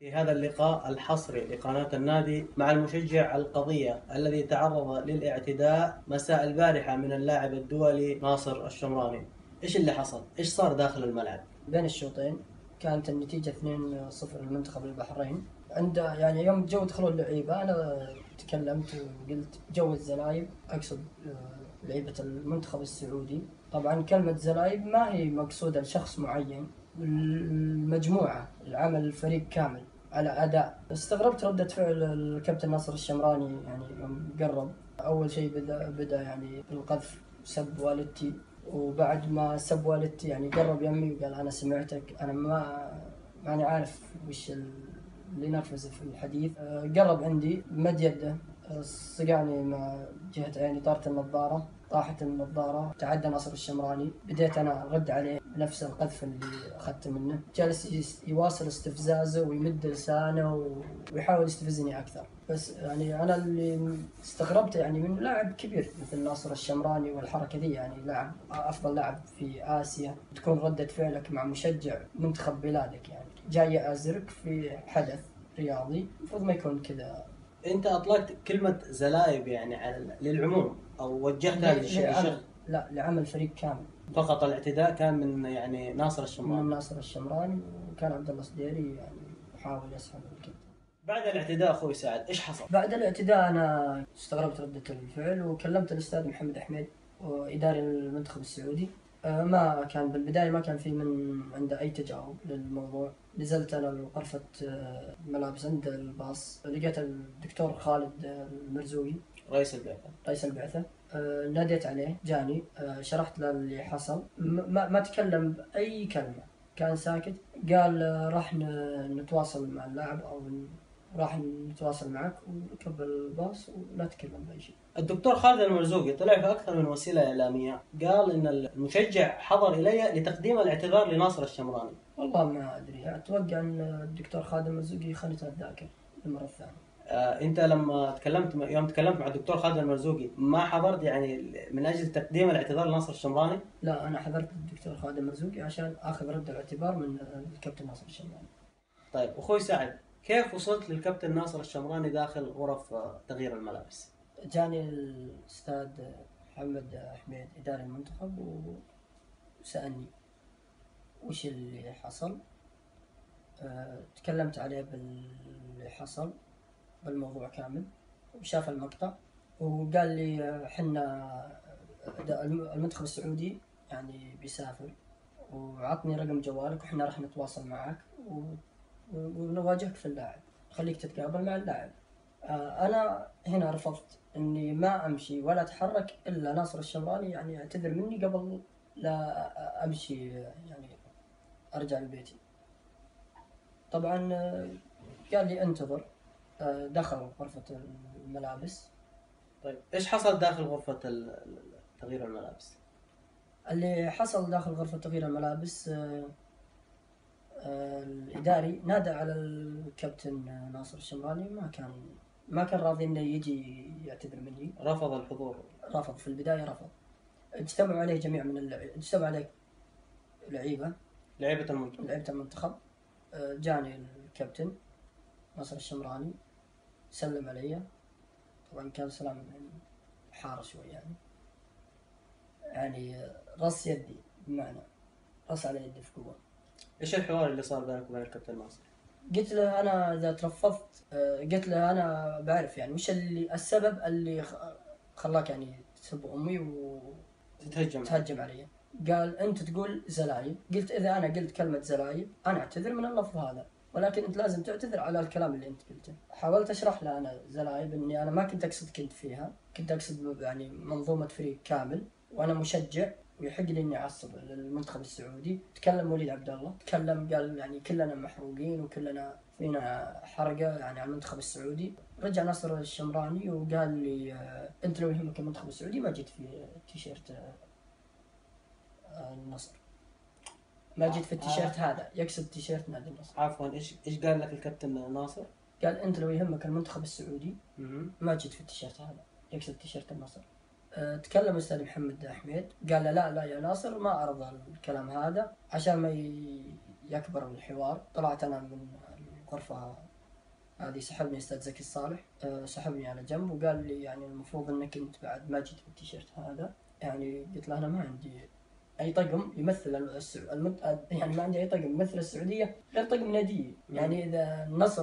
في هذا اللقاء الحصري لقناة النادي مع المشجع القضية الذي تعرض للاعتداء مساء البارحة من اللاعب الدولي ناصر الشمراني. ايش اللي حصل؟ ايش صار داخل الملعب؟ بين الشوطين كانت النتيجة 2-0 لمنتخب البحرين. عند يوم جو دخلوا اللعيبة أنا تكلمت وقلت جو الزلايب، أقصد لعيبة المنتخب السعودي. طبعا كلمة زلايب ما هي مقصودة لشخص معين، المجموعة، العمل الفريق كامل على أداء. استغربت ردة فعل الكابتن ناصر الشمراني يوم قرب. أول شيء بدأ بالقذف، سب والدتي، وبعد ما سب والدتي قرب يمي وقال أنا سمعتك، أنا ماني عارف وش اللي نرفزه في الحديث. قرب عندي مد يده، صقعني مع جهة عيني، طارت النظارة، طاحت النظارة، تعدى ناصر الشمراني. بديت أنا أرد عليه بنفس القذف اللي أخذته منه. جالس يواصل استفزازه ويمد لسانه ويحاول يستفزني أكثر. بس أنا اللي استغربت من لاعب كبير مثل ناصر الشمراني والحركة ذي، لاعب أفضل لاعب في آسيا، تكون ردة فعلك مع مشجع منتخب بلادك، جاي أزرك في حدث رياضي، المفروض ما يكون كذا. انت اطلقت كلمة زلايب على للعموم او وجهتها للشخص؟ لا، لعمل فريق كامل. فقط الاعتداء كان من ناصر من الشمراني. ناصر الشمراني، وكان عبد الله صديري يحاول يسحب الكابتن. بعد الاعتداء اخوي سعد ايش حصل؟ بعد الاعتداء انا استغربت ردة الفعل وكلمت الاستاذ محمد حميد واداري المنتخب السعودي. ما كان بالبداية ما كان في من عنده أي تجاوب للموضوع. نزلت أنا لغرفة ملابس عند الباص، لقيت الدكتور خالد المرزوقي رئيس البعثة. ناديت عليه، جاني، شرحت له اللي حصل. ما تكلم بأي كلمة، كان ساكت. قال راح نتواصل مع اللاعب أو راح نتواصل معك، وركب الباص ولا تكلم بأي شيء. الدكتور خالد المرزوقي طلع في أكثر من وسيلة إعلامية قال إن المشجع حضر إلي لتقديم الاعتذار لناصر الشمراني. والله ما أدري، أتوقع أن الدكتور خالد المرزوقي خانته الذاكرة المرة الثانية. أنت لما يوم تكلمت مع الدكتور خالد المرزوقي ما حضرت من أجل تقديم الاعتذار لناصر الشمراني؟ لا، أنا حضرت الدكتور خالد المرزوقي عشان أخذ رد الاعتبار من الكابتن ناصر الشمراني. طيب أخوي سعد، كيف وصلت للكابتن ناصر الشمراني داخل غرف تغيير الملابس؟ جاني الأستاذ محمد حميد إداري المنتخب وسألني وش اللي حصل. تكلمت عليه باللي حصل بالموضوع كامل، وشاف المقطع وقال لي حنا المنتخب السعودي بيسافر، وعطني رقم جوالك وحنا راح نتواصل معك ونواجهك في اللاعب، خليك تتقابل مع اللاعب. أنا هنا رفضت إني ما أمشي ولا أتحرك إلا ناصر الشمراني يعتذر مني قبل لا أمشي، أرجع لبيتي. طبعا قال لي انتظر. دخل غرفة الملابس. طيب إيش حصل داخل غرفة تغيير الملابس؟ اللي حصل داخل غرفة تغيير الملابس، الإداري نادى على الكابتن ناصر الشمراني، ما كان راضي إنه يجي يعتذر مني. رفض الحضور. رفض في البداية، رفض. اجتمعوا عليه جميع من اجتمع عليه لعيبة المنتخب. جاني الكابتن ناصر الشمراني، سلم علي. طبعا كان سلام حار شوي، رص يدي، بمعنى رص على يدي في قوة. إيش الحوار اللي صار بينك وبين الكابتن ناصر؟ قلت له أنا إذا ترفضت، قلت له أنا بعرف وش السبب اللي خلاك تسب أمي وتهجم علي. قال أنت تقول زلايب. قلت إذا أنا قلت كلمة زلايب أنا أعتذر من اللفظ هذا، ولكن أنت لازم تعتذر على الكلام اللي أنت قلته. حاولت أشرح له أنا زلايب إني أنا ما كنت أقصد كنت أقصد منظومة فريق كامل، وأنا مشجع ويحق لي إني أعصب للمنتخب السعودي. تكلم وليد عبد الله، قال كلنا محروقين وكلنا فينا حرقة على المنتخب السعودي. رجع ناصر الشمراني وقال لي أنت لو يهمك المنتخب السعودي ما جيت في تيشيرت النصر، ما جيت في التيشيرت هذا، يقصد تيشيرت نادي النصر. عفوا، ايش قال لك الكابتن ناصر؟ قال انت لو يهمك المنتخب السعودي ما جيت في التيشيرت هذا، يقصد تيشيرت النصر. تكلم الاستاذ محمد حميد، قال له لا يا ناصر، ما ارضى الكلام هذا عشان ما يكبر الحوار. طلعت انا من غرفة هذه سحبني أستاذ زكي الصالح، سحبني على جنب وقال لي يعني المفروض أنك أنت بعد ما جيت بالتيشيرت هذا. يعني قلت له أنا ما عندي أي طقم يمثل يعني ما عندي أي طقم يمثل السعودية غير طقم نادي. يعني إذا النصر